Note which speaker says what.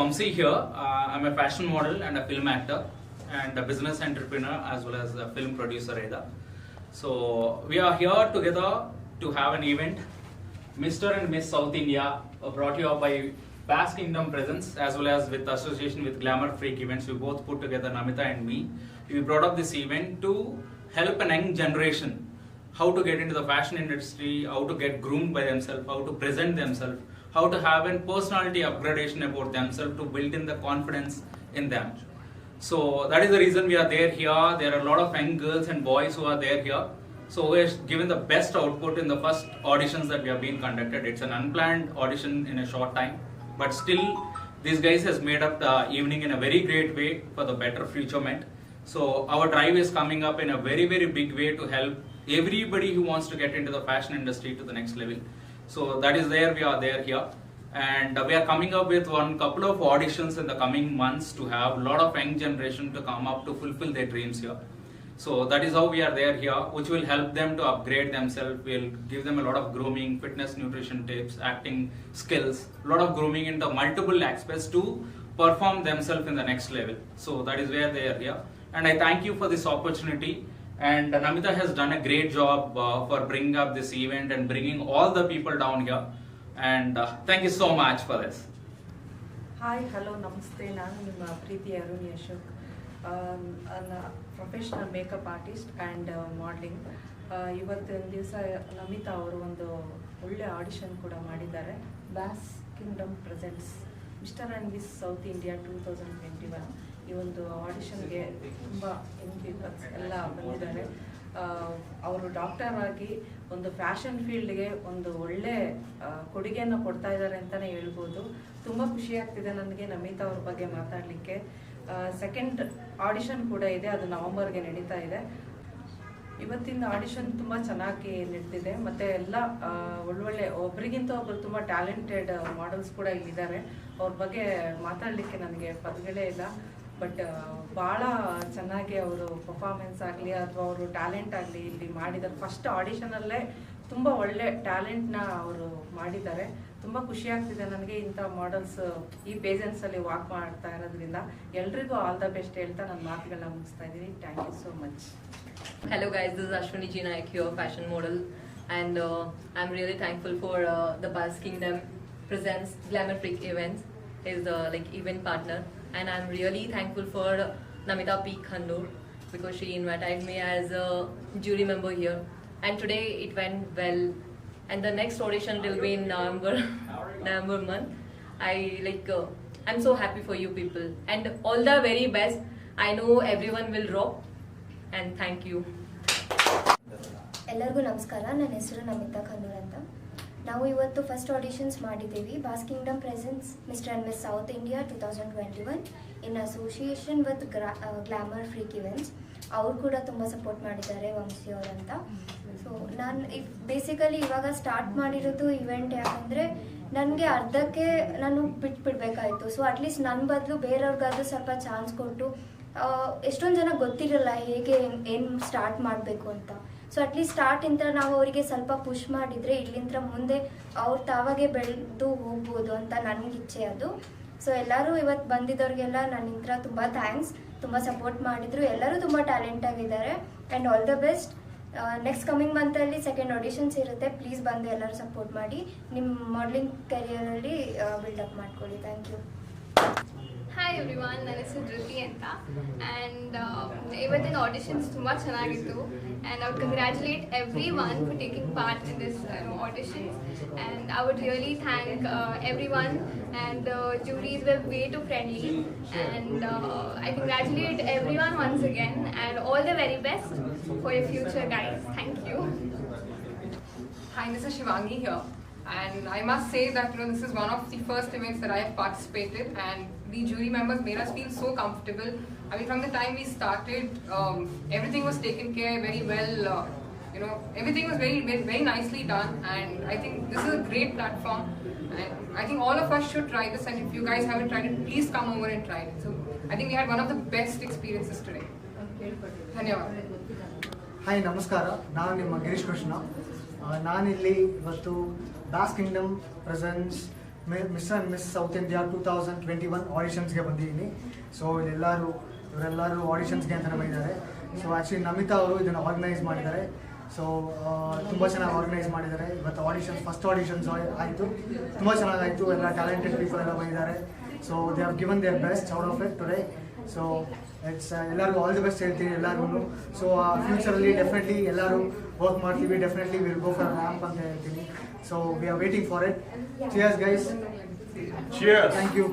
Speaker 1: Vamsi here. I'm a fashion model and a film actor and a business entrepreneur as well as a film producer either. So we are here together to have an event, Mr. and Miss South India, brought you up by Basque Kingdom Presents as well as with association with Glamour Freak Events. We both put together, Namita and me. We brought up this event to help a young generation how to get into the fashion industry, how to get groomed by themselves, how to present themselves, how to have a personality upgradation about themselves to build in the confidence in them. So that is the reason we are there here. There are a lot of young girls and boys who are there here. So we are given the best output in the first auditions that we have been conducted. It's an unplanned audition in a short time, but still these guys has made up the evening in a very great way for the better future meant. So our drive is coming up in a very, very big way to help everybody who wants to get into the fashion industry to the next level. So that is there, we are there here. And we are coming up with one couple of auditions in the coming months to have a lot of young generation to come up to fulfill their dreams here. So that is how we are there here, which will help them to upgrade themselves. We'll give them a lot of grooming, fitness, nutrition tips, acting skills, a lot of grooming into multiple aspects to perform themselves in the next level. So that is where they are here. And I thank you for this opportunity. And Namita has done a great job for bringing up this event and bringing all the people down here. And thank you so much for this.
Speaker 2: Hi, hello, namaste. ನಾನು ನಿಮ್ಮ ಪ್ರೀತಿಯ Aruni Ashok, professional makeup artist and modelling. ಇವತ್ತಿನ ದಿವಸ ನಮಿತಾ ಅವರು ಒಂದು ಒಳ್ಳೆ audition ಕೂಡ ಮಾಡಿದ್ದಾರೆ. ಬ್ಯಾಸ್ kingdom presents mister and miss South India 2021 ಈ ಒಂದು ಆಡಿಷನ್ಗೆ ತುಂಬ ಯಂಗ್ ಪೀಪಲ್ಸ್ ಎಲ್ಲ ಬಂದಿದ್ದಾರೆ. ಅವರು ಡಾಕ್ಟರ್ ಆಗಿ ಒಂದು ಫ್ಯಾಷನ್ ಫೀಲ್ಡ್ಗೆ ಒಂದು ಒಳ್ಳೆ ಕೊಡುಗೆಯನ್ನು ಕೊಡ್ತಾ ಇದ್ದಾರೆ ಅಂತಲೇ ಹೇಳ್ಬೋದು. ತುಂಬ ಖುಷಿ ಆಗ್ತಿದೆ ನನಗೆ ನಮಿತಾ ಅವ್ರ ಬಗ್ಗೆ ಮಾತಾಡಲಿಕ್ಕೆ. ಸೆಕೆಂಡ್ ಆಡಿಷನ್ ಕೂಡ ಇದೆ, ಅದು ನವಂಬರ್ಗೆ ನಡೀತಾ ಇದೆ. ಇವತ್ತಿನ ಆಡಿಷನ್ ತುಂಬ ಚೆನ್ನಾಗಿ ನಡೆದಿದೆ ಮತ್ತು ಎಲ್ಲ ಒಳ್ಳೊಳ್ಳೆ ಒಬ್ರಿಗಿಂತ ಒಬ್ಬರು ತುಂಬ ಟ್ಯಾಲೆಂಟೆಡ್ ಮಾಡೆಲ್ಸ್ ಕೂಡ ಇಲ್ಲಿದ್ದಾರೆ. ಅವ್ರ ಬಗ್ಗೆ ಮಾತಾಡಲಿಕ್ಕೆ ನನಗೆ ಪದಗಳೇ ಇಲ್ಲ. ಬಟ್ ಭಾಳ ಚೆನ್ನಾಗಿ ಅವರು ಪರ್ಫಾರ್ಮೆನ್ಸ್ ಆಗಲಿ ಅಥವಾ ಅವರು ಟ್ಯಾಲೆಂಟ್ ಆಗಲಿ ಇಲ್ಲಿ ಮಾಡಿದ್ದಾರೆ. ಫಸ್ಟ್ ಆಡಿಷನಲ್ಲೇ ತುಂಬ ಒಳ್ಳೆ ಟ್ಯಾಲೆಂಟ್ನ ಅವರು ಮಾಡಿದ್ದಾರೆ. ತುಂಬ ಖುಷಿ ಆಗ್ತಿದೆ ನನಗೆ ಇಂಥ ಮಾಡೆಲ್ಸ್ ಈ ಪೇಜೆನ್ಸಲ್ಲಿ ವಾಕ್ ಮಾಡ್ತಾ ಇರೋದ್ರಿಂದ. ಎಲ್ರಿಗೂ ಆಲ್ ದ ಬೆಸ್ಟ್ ಹೇಳ್ತಾ ನನ್ನ ಮಾತುಗಳನ್ನ ಮುಗಿಸ್ತಾ ಇದ್ದೀನಿ. Thank you so much.
Speaker 3: Hello guys, this is Ashwini Ji Nayak here, fashion model, and I'm really thankful for the Basque Kingdom Presents Glamour Freak Events is the event partner, and I'm really thankful for Namita P. Khandur because she invited me as a jury member here, and today it went well, and the next audition will be in November month. I'm so happy for you people, and all the very best. I know everyone will rock, and thank you.
Speaker 4: ಎಲ್ಲರಿಗೂ ನಮಸ್ಕಾರ. ನನ್ನ ಹೆಸರು ನಮಿತಾ ಖನ್ನೂರ್ ಅಂತ. ನಾವು ಇವತ್ತು first auditions ಮಾಡಿದ್ದೀವಿ. Boss Kingdom presence mister and miss South India 2021 in association with glamour freak events. ಅವ್ರು ಕೂಡ ತುಂಬ ಸಪೋರ್ಟ್ ಮಾಡಿದ್ದಾರೆ, ವಂಶಿ ಅವರಂತ. ಸೊ ನಾನು ಬೇಸಿಕಲಿ ಇವಾಗ ಸ್ಟಾರ್ಟ್ ಮಾಡಿರೋದು ಇವೆಂಟ್ ಯಾಕಂದರೆ ನನಗೆ ಅರ್ಧಕ್ಕೆ ನಾನು ಬಿಟ್ಬಿಡ್ಬೇಕಾಯಿತು. ಸೊ ಅಟ್ಲೀಸ್ಟ್ ನನ್ನ ಬದಲು ಬೇರೆಯವ್ರಿಗಾದ್ರೂ ಸ್ವಲ್ಪ ಚಾನ್ಸ್ ಕೊಟ್ಟು, ಎಷ್ಟೊಂದು ಜನ ಗೊತ್ತಿರಲ್ಲ ಹೇಗೆ ಏನು ಸ್ಟಾರ್ಟ್ ಮಾಡಬೇಕು ಅಂತ. ಸೊ ಅಟ್ಲೀಸ್ಟ್ ಸ್ಟಾರ್ಟಿಂದ ನಾವು ಅವರಿಗೆ ಸ್ವಲ್ಪ ಪುಷ್ ಮಾಡಿದರೆ ಇಲ್ಲಿಂದ ಮುಂದೆ ಅವ್ರು ತಾವಾಗೆ ಬೆಳೆದು ಹೋಗ್ಬೋದು ಅಂತ ನನಗೆ ಇಚ್ಛೆ ಅದು. ಸೊ ಎಲ್ಲರೂ ಇವತ್ತು ಬಂದಿದ್ದವ್ರಿಗೆಲ್ಲ ನನ್ನಿಂದ ತುಂಬ ಥ್ಯಾಂಕ್ಸ್. ತುಂಬ ಸಪೋರ್ಟ್ ಮಾಡಿದರು. ಎಲ್ಲರೂ ತುಂಬ ಟ್ಯಾಲೆಂಟ್ ಆಗಿದ್ದಾರೆ and all the best. Next coming ಮಂತಲ್ಲಿ ಸೆಕೆಂಡ್ ಆಡಿಷನ್ಸ್ ಇರುತ್ತೆ. ಪ್ಲೀಸ್ ಬಂದು ಎಲ್ಲರೂ ಸಪೋರ್ಟ್ ಮಾಡಿ ನಿಮ್ಮ ಮಾಡಲಿಂಗ್ ಕೆರಿಯರಲ್ಲಿ ಬಿಲ್ಡಪ್ ಮಾಡ್ಕೊಳ್ಳಿ. Thank you.
Speaker 5: ಹಾಯ್ ಎವ್ರಿವಾನ್, ನನ್ನ ಹೆಸರು ಧೃತಿ ಅಂತ. ಆ್ಯಂಡ್ ಇವತ್ತಿನ ಆಡಿಷನ್ಸ್ ತುಂಬ ಚೆನ್ನಾಗಿತ್ತು. And I would congratulate everyone for taking part in this auditions. And I would really thank everyone. And juries were way too friendly. And I congratulate everyone once again. And all the very best for your future, guys. Thank you.
Speaker 6: Hi, this is Shivangi here. And I must say that this is one of the first events that I have participated, and the jury members made us feel so comfortable. I mean, from the time we started, everything was taken care very well. Everything was very, very, very nicely done, and I think this is a great platform. And I think all of us should try this, and if you guys haven't tried it, please come over and try it. So I think we had one of the best experiences today. Dhanyawad.
Speaker 7: Hi, ನಮಸ್ಕಾರ. ನಾನು ನಿಮ್ಮ ಗಿರೀಶ್ ಕೃಷ್ಣ. ನಾನಿಲ್ಲಿ ಇವತ್ತು boss Kingdom presence mister and miss South India 2021 ಆಡಿಷನ್ಸ್ಗೆ ಬಂದಿದ್ದೀನಿ. So ಇವರೆಲ್ಲರೂ ಆಡಿಷನ್ಸ್ಗೆ ಅಂತಲೇ ಬಂದಿದ್ದಾರೆ. So actually Namita ಅವರು ಇದನ್ನು ಆರ್ಗನೈಸ್ ಮಾಡಿದ್ದಾರೆ. ಸೊ ತುಂಬ ಚೆನ್ನಾಗಿ ಆರ್ಗನೈಸ್ ಮಾಡಿದ್ದಾರೆ. ಇವತ್ತು ಫಸ್ಟ್ ಆಡಿಷನ್ಸ್ ಆಯಿತು, ತುಂಬ ಚೆನ್ನಾಗಾಯಿತು. ಎಲ್ಲ ಟ್ಯಾಲೆಂಟೆಡ್ ಪೀಪಲ್ ಎಲ್ಲ ಬಂದಿದ್ದಾರೆ. So they have given their best out of it today. So ಎಲ್ಲರಿಗೂ ಆಲ್ ದಿ ಬೆಸ್ಟ್ ಹೇಳ್ತೀನಿ ಎಲ್ಲರಿಗೂ. ಸೊ ಫ್ಯೂಚರಲ್ಲಿ ಡೆಫಿನೆಟ್ಲಿ ಎಲ್ಲರೂ ವರ್ಕ್ ಮಾಡ್ತೀವಿ. Definitely will go for ramp ಅಂತ ಹೇಳ್ತೀನಿ. So we are waiting for it. Cheers guys.
Speaker 8: Cheers.
Speaker 7: Thank you.